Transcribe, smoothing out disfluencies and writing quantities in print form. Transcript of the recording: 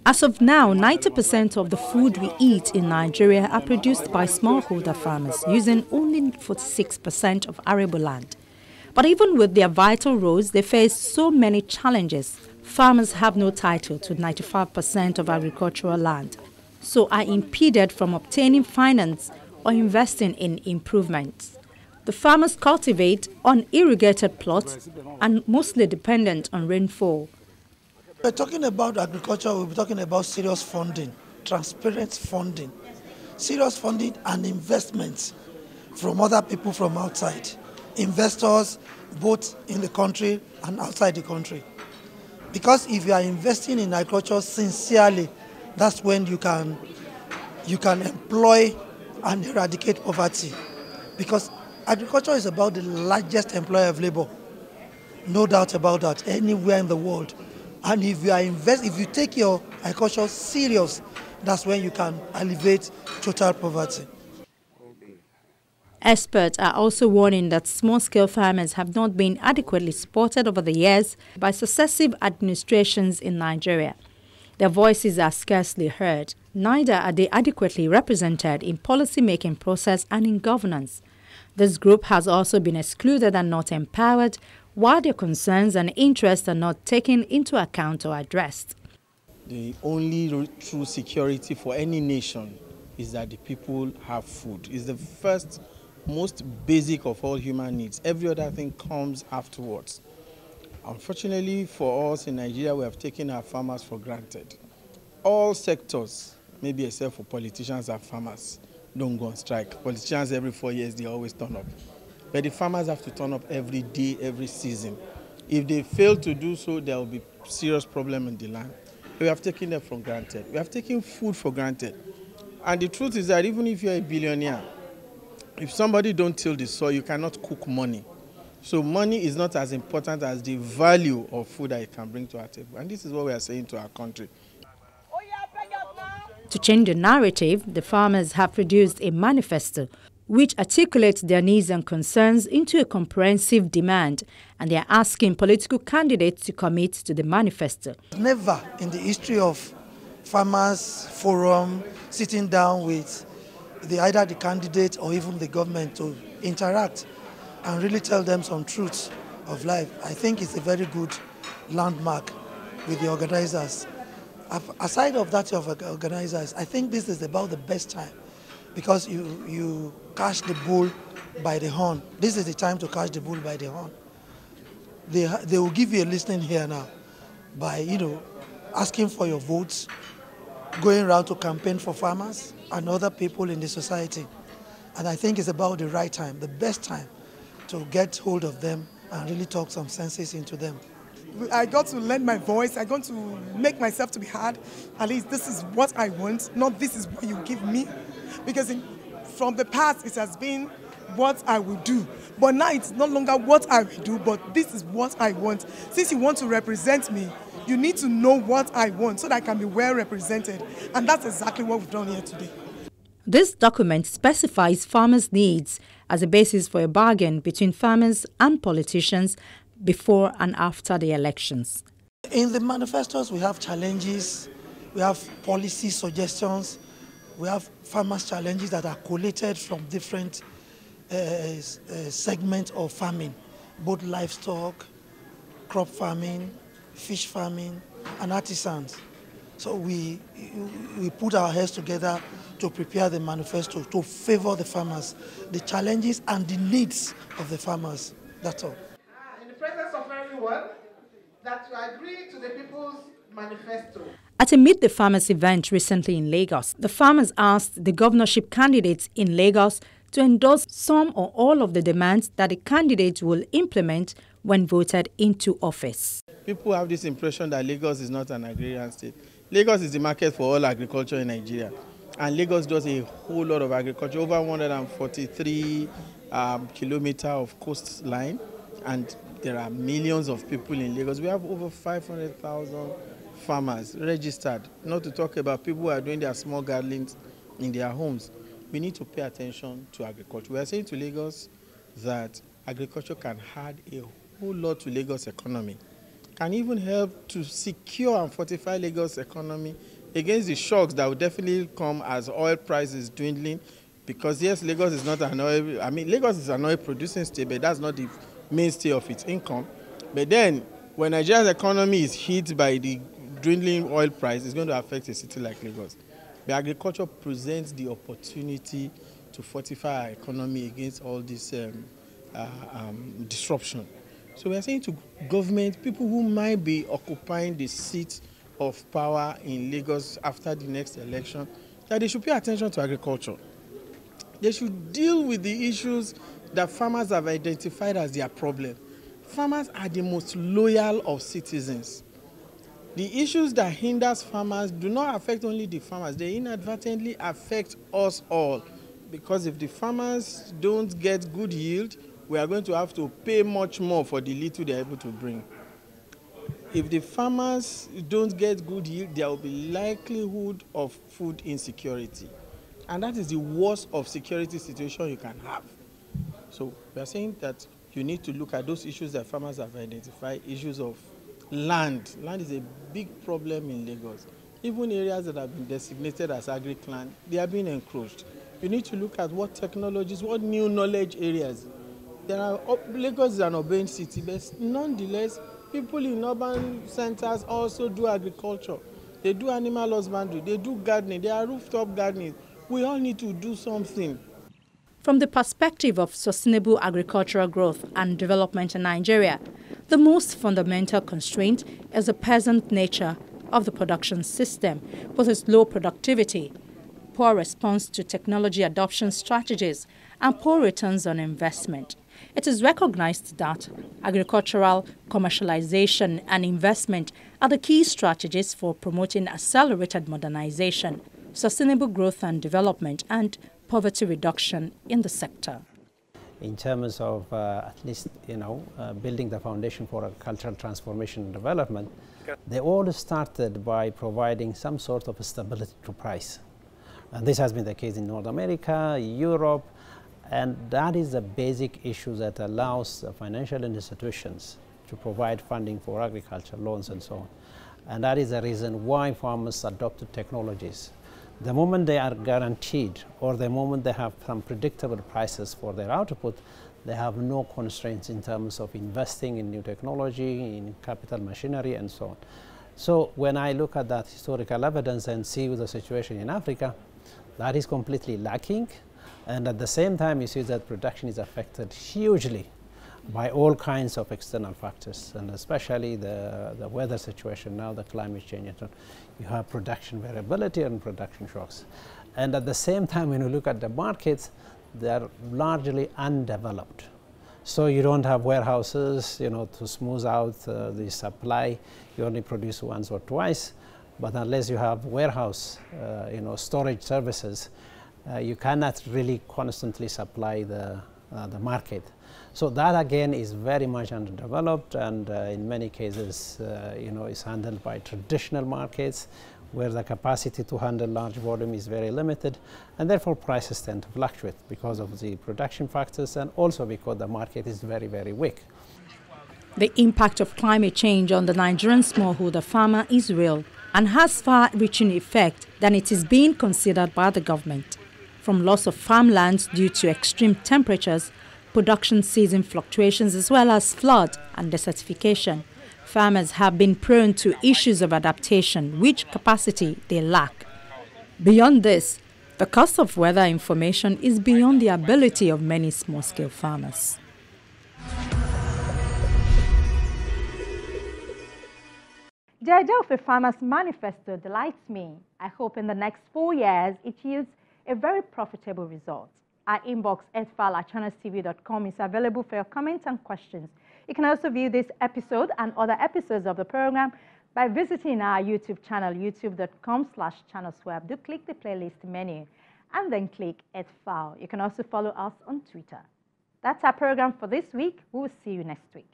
As of now, 90% of the food we eat in Nigeria are produced by smallholder farmers using only 46% of arable land. But even with their vital roles, they face so many challenges. Farmers have no title to 95% of agricultural land, so are impeded from obtaining finance or investing in improvements. The farmers cultivate on irrigated plots and mostly dependent on rainfall. We're talking about agriculture, we'll be talking about serious funding, transparent funding, serious funding and investments from other people from outside, investors both in the country and outside the country. Because if you are investing in agriculture sincerely, that's when you can employ and eradicate poverty. Because agriculture is about the largest employer of labor, no doubt about that, anywhere in the world. And if you take your agriculture serious, that's when you can alleviate total poverty. Experts are also warning that small-scale farmers have not been adequately supported over the years by successive administrations in Nigeria. Their voices are scarcely heard. Neither are they adequately represented in policy-making process and in governance. This group has also been excluded and not empowered, while their concerns and interests are not taken into account or addressed. The only true security for any nation is that the people have food. It's the first, most basic of all human needs. Every other thing comes afterwards. Unfortunately for us in Nigeria, we have taken our farmers for granted. All sectors, maybe except for politicians and farmers, don't go on strike. Politicians every 4 years, they always turn up. But the farmers have to turn up every day, every season. If they fail to do so, there will be serious problem in the land. We have taken them for granted. We have taken food for granted. And the truth is that even if you're a billionaire, if somebody don't till the soil, you cannot cook money. So money is not as important as the value of food that it can bring to our table. And this is what we are saying to our country. To change the narrative, the farmers have produced a manifesto which articulates their needs and concerns into a comprehensive demand, and they are asking political candidates to commit to the manifesto. Never in the history of farmers forum sitting down with either the candidate or even the government to interact and really tell them some truths of life. I think it's a very good landmark with the organizers. Aside of that of organizers, I think this is about the best time, because you catch the bull by the horn. This is the time to catch the bull by the horn. They will give you a listening here now by, asking for your votes, going around to campaign for farmers and other people in the society. And I think it's about the right time, the best time to get hold of them and really talk some senses into them. I got to lend my voice. I got to make myself to be heard. At least this is what I want, not this is what you give me. Because from the past, it has been what I will do. But now it's no longer what I will do, but this is what I want. Since you want to represent me, you need to know what I want so that I can be well represented. And that's exactly what we've done here today. This document specifies farmers' needs as a basis for a bargain between farmers and politicians before and after the elections. In the manifestos, we have challenges, we have policy suggestions, we have farmers' challenges that are collated from different segments of farming, both livestock, crop farming, fish farming, and artisans. So we put our heads together to prepare the manifesto to favor the farmers, the challenges and the needs of the farmers. That's all. In the presence of everyone, that you agree to the People's Manifesto. At a Meet the Farmers event recently in Lagos, the farmers asked the governorship candidates in Lagos to endorse some or all of the demands that the candidates will implement when voted into office. People have this impression that Lagos is not an agrarian state. Lagos is the market for all agriculture in Nigeria. And Lagos does a whole lot of agriculture, over 143 kilometers of coastline. And there are millions of people in Lagos. We have over 500,000 farmers registered, not to talk about people who are doing their small gardenings in their homes. We need to pay attention to agriculture. We are saying to Lagos that agriculture can add a whole lot to Lagos economy, can even help to secure and fortify Lagos' economy against the shocks that will definitely come as oil prices dwindling. Because yes, Lagos is not an oil, Lagos is an oil producing state, but that's not the mainstay of its income. But then, when Nigeria's economy is hit by the dwindling oil price, it's going to affect a city like Lagos. But agriculture presents the opportunity to fortify our economy against all this disruption. So we are saying to government, people who might be occupying the seat of power in Lagos after the next election, that they should pay attention to agriculture. They should deal with the issues that farmers have identified as their problem. Farmers are the most loyal of citizens. The issues that hinders farmers do not affect only the farmers, they inadvertently affect us all. Because if the farmers don't get good yield, we are going to have to pay much more for the little they are able to bring. If the farmers don't get good yield, there will be likelihood of food insecurity. And that is the worst of security situation you can have. So we are saying that you need to look at those issues that farmers have identified, issues of land. Land is a big problem in Lagos. Even areas that have been designated as agri-land, they are being encroached. You need to look at what technologies, what new knowledge areas. Lagos is an urban city, but nonetheless, people in urban centers also do agriculture. They do animal husbandry, they do gardening, they are rooftop gardening. We all need to do something. From the perspective of sustainable agricultural growth and development in Nigeria, the most fundamental constraint is the peasant nature of the production system, with its low productivity, poor response to technology adoption strategies, and poor returns on investment. It is recognized that agricultural commercialization and investment are the key strategies for promoting accelerated modernization, sustainable growth and development, and poverty reduction in the sector. In terms of at least, building the foundation for agricultural transformation and development, they all started by providing some sort of stability to price. And this has been the case in North America, Europe, and that is the basic issue that allows financial institutions to provide funding for agriculture, loans and so on. And that is the reason why farmers adopted technologies. The moment they are guaranteed, or the moment they have some predictable prices for their output, they have no constraints in terms of investing in new technology, in capital machinery and so on. So when I look at that historical evidence and see the situation in Africa, that is completely lacking. And at the same time, you see that production is affected hugely by all kinds of external factors, and especially the weather situation now, the climate change. You have production variability and production shocks. And at the same time, when you look at the markets, they are largely undeveloped. So you don't have warehouses, to smooth out the supply. You only produce once or twice. But unless you have warehouse, storage services, you cannot really constantly supply the market. So that again is very much underdeveloped, and in many cases, is handled by traditional markets, where the capacity to handle large volume is very limited, and therefore prices tend to fluctuate because of the production factors and also because the market is very, very weak. The impact of climate change on the Nigerian smallholder farmer is real and has far-reaching effect than it is being considered by the government. From loss of farmlands due to extreme temperatures, production season fluctuations, as well as flood and desertification, farmers have been prone to issues of adaptation, which capacity they lack. Beyond this, the cost of weather information is beyond the ability of many small-scale farmers. The idea of a farmer's manifesto delights me. I hope in the next 4 years it yields a very profitable result. Our inbox, Earthfile at channelstv.com, is available for your comments and questions. You can also view this episode and other episodes of the program by visiting our YouTube channel, youtube.com/channelswap. Do click the playlist menu and then click Earthfile. You can also follow us on Twitter. That's our program for this week. We'll see you next week.